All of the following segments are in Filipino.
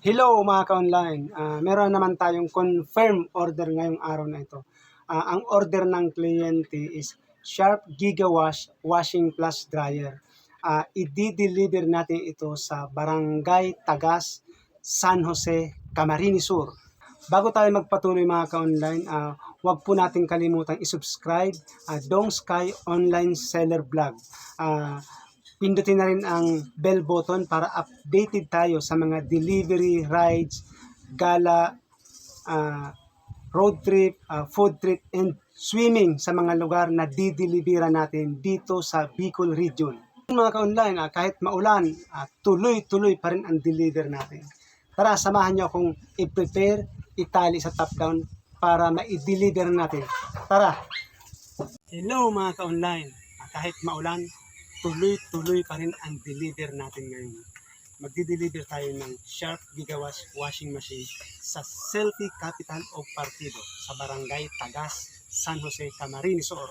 Hello mga ka-online, meron naman tayong confirm order ngayong araw na ito. Ang order ng kliyente is Sharp Gigawash Washing Plus Dryer. I-deliver natin ito sa Barangay Tagas, San Jose, Camarines Sur. Bago tayo magpatuloy mga ka-online, huwag po natin kalimutang i-subscribe Dong Sky Online Seller Vlog. Pindutin na rin ang bell button para updated tayo sa mga delivery, rides, gala, road trip, food trip, and swimming sa mga lugar na dideliveran natin dito sa Bicol Region. Mga ka-online, kahit maulan, tuloy-tuloy pa rin ang deliver natin. Tara, samahan nyo akong i-prepare, itali sa top down para ma-deliver natin. Tara! Hello mga ka-online, kahit maulan, tuloy-tuloy pa rin ang deliver natin ngayon. Magdi-deliver tayo ng Sharp Gigawash Washing Machine sa Selfie Capital of Partido sa Barangay Tagas, San Jose, Camarines Sur.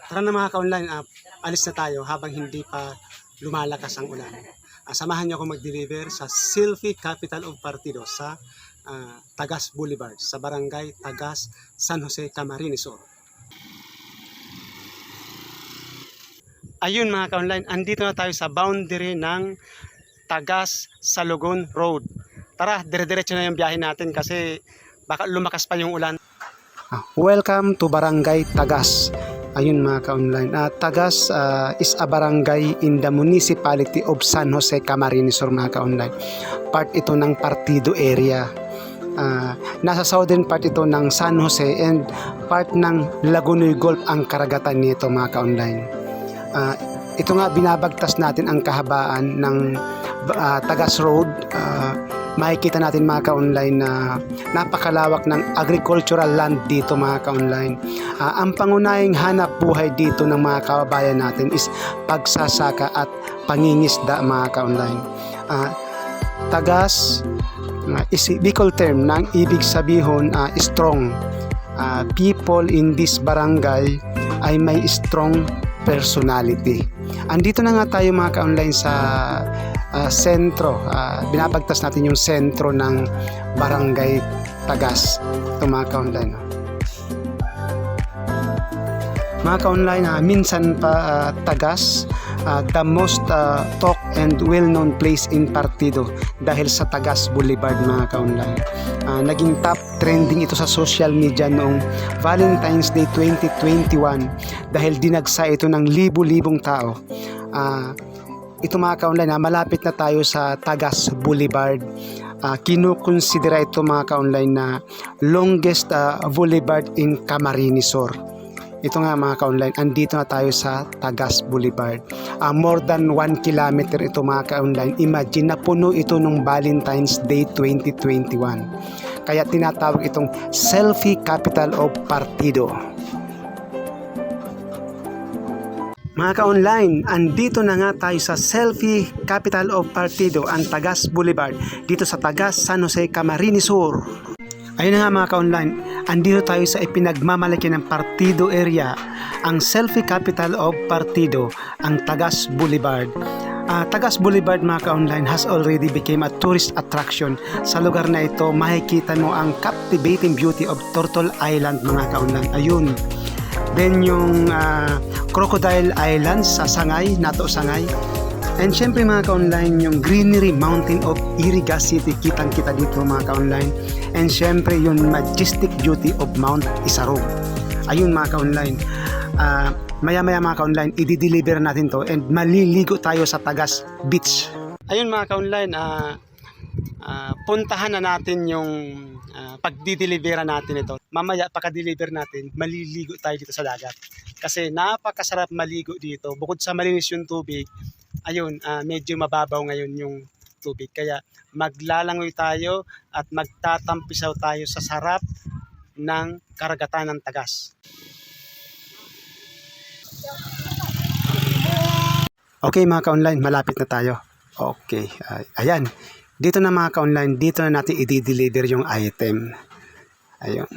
Tara na mga ka-online, alis na tayo habang hindi pa lumalakas ang ulan. Samahan niyo ako mag-deliver sa Selfie Capital of Partido sa Tagas Boulevard, sa Barangay Tagas, San Jose, Camarines Sur. Ayun mga ka-online, andito na tayo sa boundary ng Tagas Salogon Road. Tara, dire-diretso na yung biyahe natin kasi baka lumakas pa yung ulan. Welcome to Barangay Tagas. Ayun mga ka-online, Tagas is a barangay in the municipality of San Jose, Camarines Sur mga ka-online. Part ito ng Partido area. Nasa southern part ito ng San Jose and part ng Lagunoy Gulf ang karagatan nito mga ka-online. Ito nga binabagtas natin ang kahabaan ng Tagas Road. Makikita natin mga ka-online na napakalawak ng agricultural land dito mga ka-online. Ang pangunahing hanap buhay dito ng mga kababayan natin is pagsasaka at pangingisda mga ka-online. Tagas is Bicol term ng ibig sabihin strong. People in this barangay ay may strong personality. Andito na nga tayo mga ka-online sa sentro, binabagtas natin yung sentro ng Barangay Tagas. Ito mga ka-online. Mga ka-online, minsan pa Tagas, the most talk and well-known place in Partido dahil sa Tagas Boulevard mga ka-online. Naging top trending ito sa social media noong Valentine's Day 2021 dahil dinagsa ito ng libu-libong tao. Ito mga ka-online, malapit na tayo sa Tagas Boulevard. Kinukonsidera ito mga ka-online na longest boulevard in Camarines Sur. Ito nga mga ka-online, andito na tayo sa Tagas Boulevard. More than 1 kilometer ito mga ka-online. Imagine na puno ito nung Valentine's Day 2021. Kaya tinatawag itong Selfie Capital of Partido. Mga ka-online, andito na nga tayo sa Selfie Capital of Partido, ang Tagas Boulevard, dito sa Tagas, San Jose, Camarines Sur. Ayun na nga mga ka-online, andito tayo sa ipinagmamalaki ng Partido area, ang Selfie Capital of Partido, ang Tagas Boulevard. Tagas Boulevard mga ka-online has already became a tourist attraction. Sa lugar na ito, makikita mo ang captivating beauty of Turtle Island mga ka-online. Ayun. Then yung Crocodile Islands sa Sangay, Nato Sangay. And syempre mga ka-online, yung Greenery Mountain of Iriga City, kitang-kita dito mga ka-online. And syempre yung majestic beauty of Mount Isarog. Ayun mga ka-online. Maya-maya mga ka-online, i-deliver natin to and maliligo tayo sa Tagas Beach. Ayun mga ka-online, puntahan na natin yung pagdi-deliveran natin ito. Mamaya pagka-deliver natin, maliligo tayo dito sa dagat. Kasi napakasarap maligo dito. Bukod sa malinis yung tubig, ayun, medyo mababaw ngayon yung tubig. Kaya maglalangoy tayo at magtatampisaw tayo sa sarap ng karagatan ng Tagas. Okay mga ka-online, malapit na tayo. Okay, ayan. Dito na mga ka-online, dito na natin i-deliver yung item. Ayun.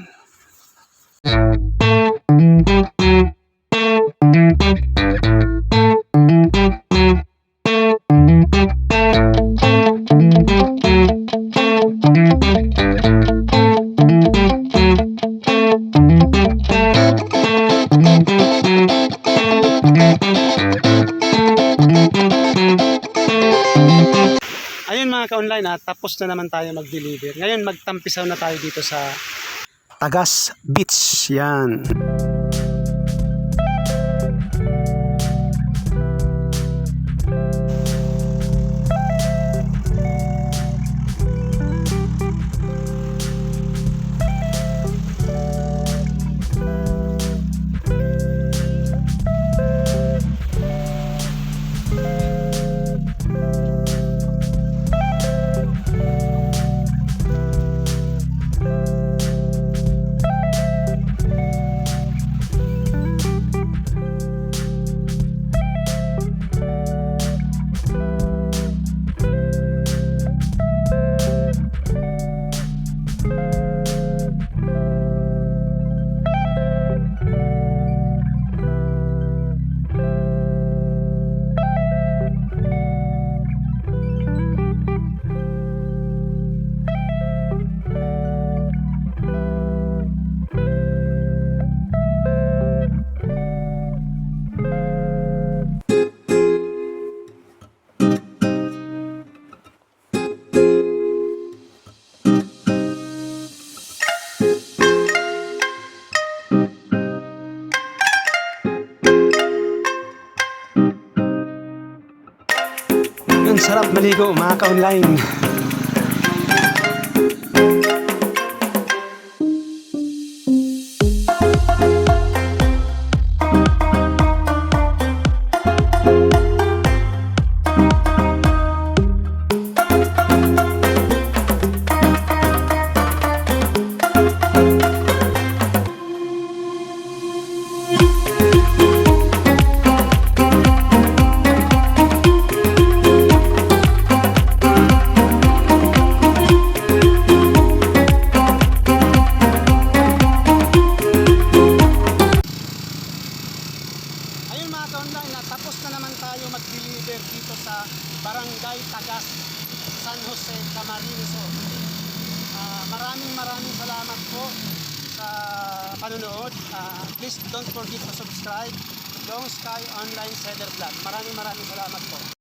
Ayun mga ka-online, tapos na naman tayo mag-deliver. Ngayon magtampisaw na tayo dito sa Tagas Beach. Yan. Ang sarap maligo mga ka-online. Tapos na naman tayo mag-deliver dito sa Barangay Tagas, San Jose, Camarines Sur. Maraming salamat po sa panonood. Please don't forget to subscribe Long Sky Online Seller Vlog. Maraming salamat po.